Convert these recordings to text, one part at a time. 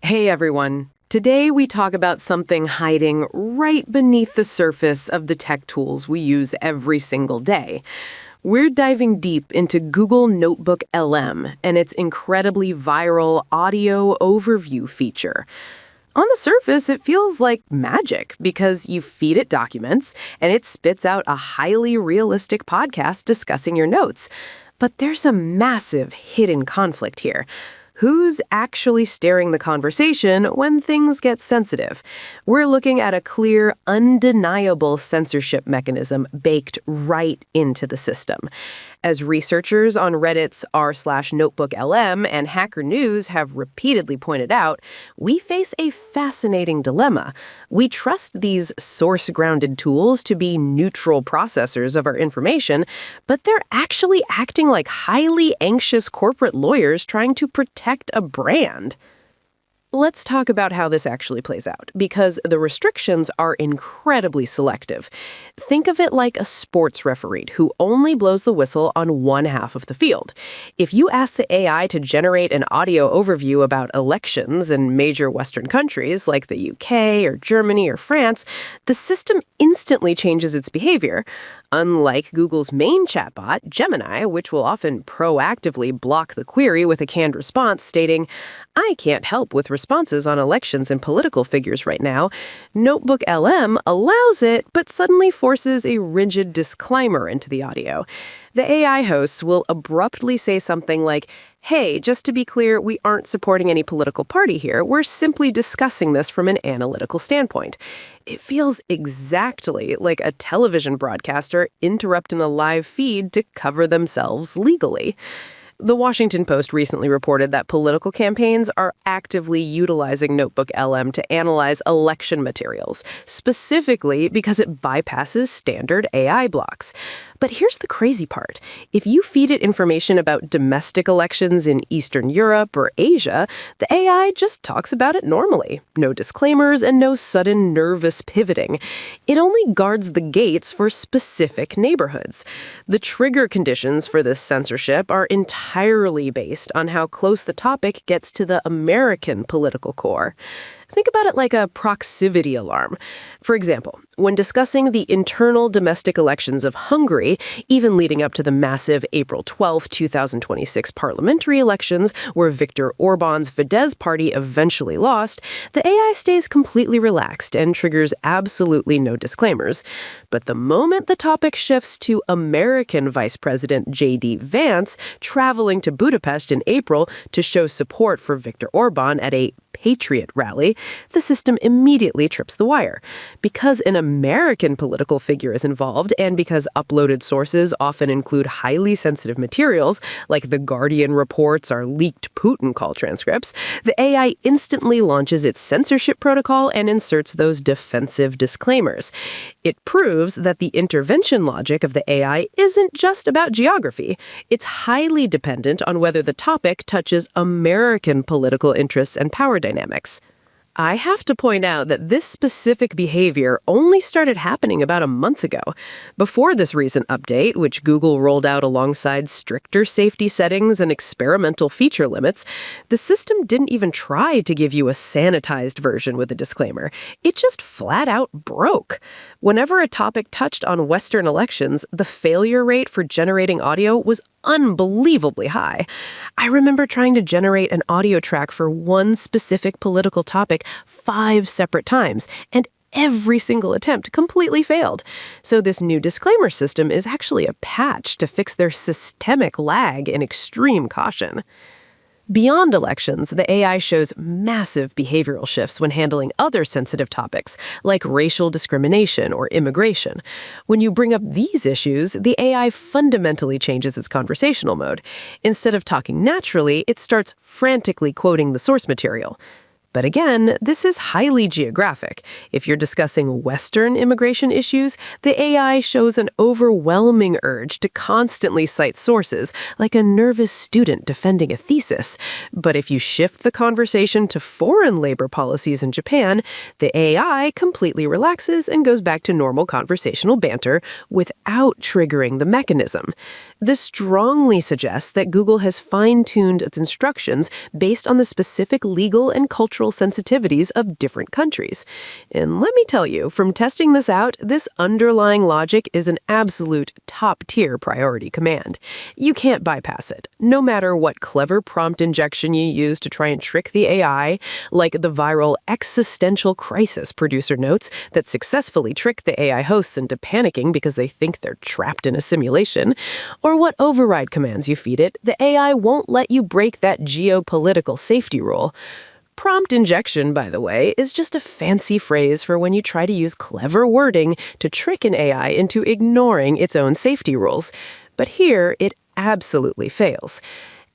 Hey everyone. Today we talk about something hiding right beneath the surface of the tech tools we use every single day. We're diving deep into Google Notebook LM and its incredibly viral audio overview feature. On the surface, it feels like magic because you feed it documents and it spits out a highly realistic podcast discussing your notes. But there's a massive hidden conflict here. Who's actually steering the conversation when things get sensitive? We're looking at a clear, undeniable censorship mechanism baked right into the system. As researchers on Reddit's r/NotebookLM and Hacker News have repeatedly pointed out, we face a fascinating dilemma. We trust these source-grounded tools to be neutral processors of our information, but they're actually acting like highly anxious corporate lawyers trying to protect a brand. Let's talk about how this actually plays out, because the restrictions are incredibly selective. Think of it like a sports referee who only blows the whistle on one half of the field. If you ask the AI to generate an audio overview about elections in major Western countries like the UK or Germany or France, the system instantly changes its behavior. Unlike Google's main chatbot, Gemini, which will often proactively block the query with a canned response stating, "I can't help with responses on elections and political figures right now," Notebook LM allows it, but suddenly forces a rigid disclaimer into the audio. The AI hosts will abruptly say something like, "Hey, just to be clear, we aren't supporting any political party here. We're simply discussing this from an analytical standpoint." It feels exactly like a television broadcaster interrupting a live feed to cover themselves legally. The Washington Post recently reported that political campaigns are actively utilizing Notebook LM to analyze election materials, specifically because it bypasses standard AI blocks. But here's the crazy part. If you feed it information about domestic elections in Eastern Europe or Asia, the AI just talks about it normally. No disclaimers and no sudden nervous pivoting. It only guards the gates for specific neighborhoods. The trigger conditions for this censorship are entirely based on how close the topic gets to the American political core. Think about it like a proximity alarm. For example, when discussing the internal domestic elections of Hungary, even leading up to the massive April 12, 2026 parliamentary elections, where Viktor Orban's Fidesz party eventually lost, the AI stays completely relaxed and triggers absolutely no disclaimers. But the moment the topic shifts to American Vice President J.D. Vance traveling to Budapest in April to show support for Viktor Orban at a Patriot rally, the system immediately trips the wire. Because an American political figure is involved, and because uploaded sources often include highly sensitive materials, like The Guardian reports or leaked Putin call transcripts, the AI instantly launches its censorship protocol and inserts those defensive disclaimers. It proves that the intervention logic of the AI isn't just about geography. It's highly dependent on whether the topic touches American political interests and power dynamics. I have to point out that this specific behavior only started happening about a month ago. Before this recent update, which Google rolled out alongside stricter safety settings and experimental feature limits, the system didn't even try to give you a sanitized version with a disclaimer. It just flat out broke. Whenever a topic touched on Western elections, the failure rate for generating audio was unbelievably high. I remember trying to generate an audio track for one specific political topic 5 separate times, and every single attempt completely failed. So this new disclaimer system is actually a patch to fix their systemic lag and extreme caution. Beyond elections, the AI shows massive behavioral shifts when handling other sensitive topics, like racial discrimination or immigration. When you bring up these issues, the AI fundamentally changes its conversational mode. Instead of talking naturally, it starts frantically quoting the source material. But again, this is highly geographic. If you're discussing Western immigration issues, the AI shows an overwhelming urge to constantly cite sources, like a nervous student defending a thesis. But if you shift the conversation to foreign labor policies in Japan, the AI completely relaxes and goes back to normal conversational banter without triggering the mechanism. This strongly suggests that Google has fine-tuned its instructions based on the specific legal and cultural cultural sensitivities of different countries. And let me tell you, from testing this out, this underlying logic is an absolute top-tier priority command. You can't bypass it, no matter what clever prompt injection you use to try and trick the AI, like the viral existential crisis producer notes that successfully trick the AI hosts into panicking because they think they're trapped in a simulation, or what override commands you feed it, the AI won't let you break that geopolitical safety rule. Prompt injection, by the way, is just a fancy phrase for when you try to use clever wording to trick an AI into ignoring its own safety rules. But here, it absolutely fails.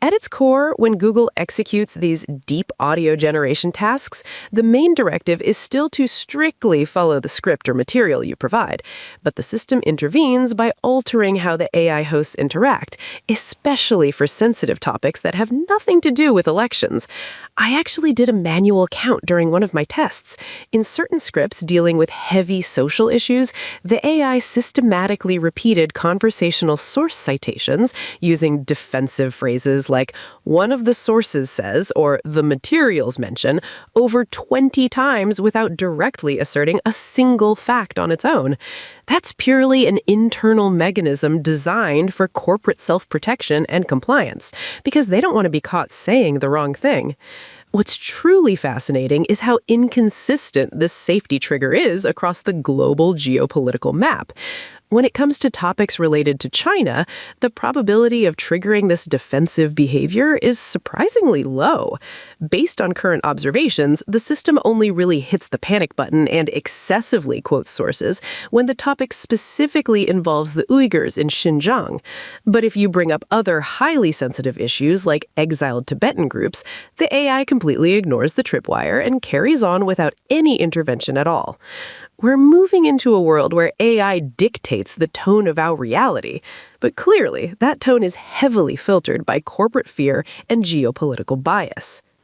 At its core, when Google executes these deep audio generation tasks, the main directive is still to strictly follow the script or material you provide. But the system intervenes by altering how the AI hosts interact, especially for sensitive topics that have nothing to do with elections. I actually did a manual count during one of my tests. In certain scripts dealing with heavy social issues, the AI systematically repeated conversational source citations using defensive phrases like "one of the sources says" or "the materials mention" over 20 times without directly asserting a single fact on its own. That's purely an internal mechanism designed for corporate self-protection and compliance, because they don't want to be caught saying the wrong thing. What's truly fascinating is how inconsistent this safety trigger is across the global geopolitical map. When it comes to topics related to China, the probability of triggering this defensive behavior is surprisingly low. Based on current observations, the system only really hits the panic button and excessively quotes sources when the topic specifically involves the Uyghurs in Xinjiang. But if you bring up other highly sensitive issues like exiled Tibetan groups, the AI completely ignores the tripwire and carries on without any intervention at all. We're moving into a world where AI dictates the tone of our reality, but clearly that tone is heavily filtered by corporate fear and geopolitical bias.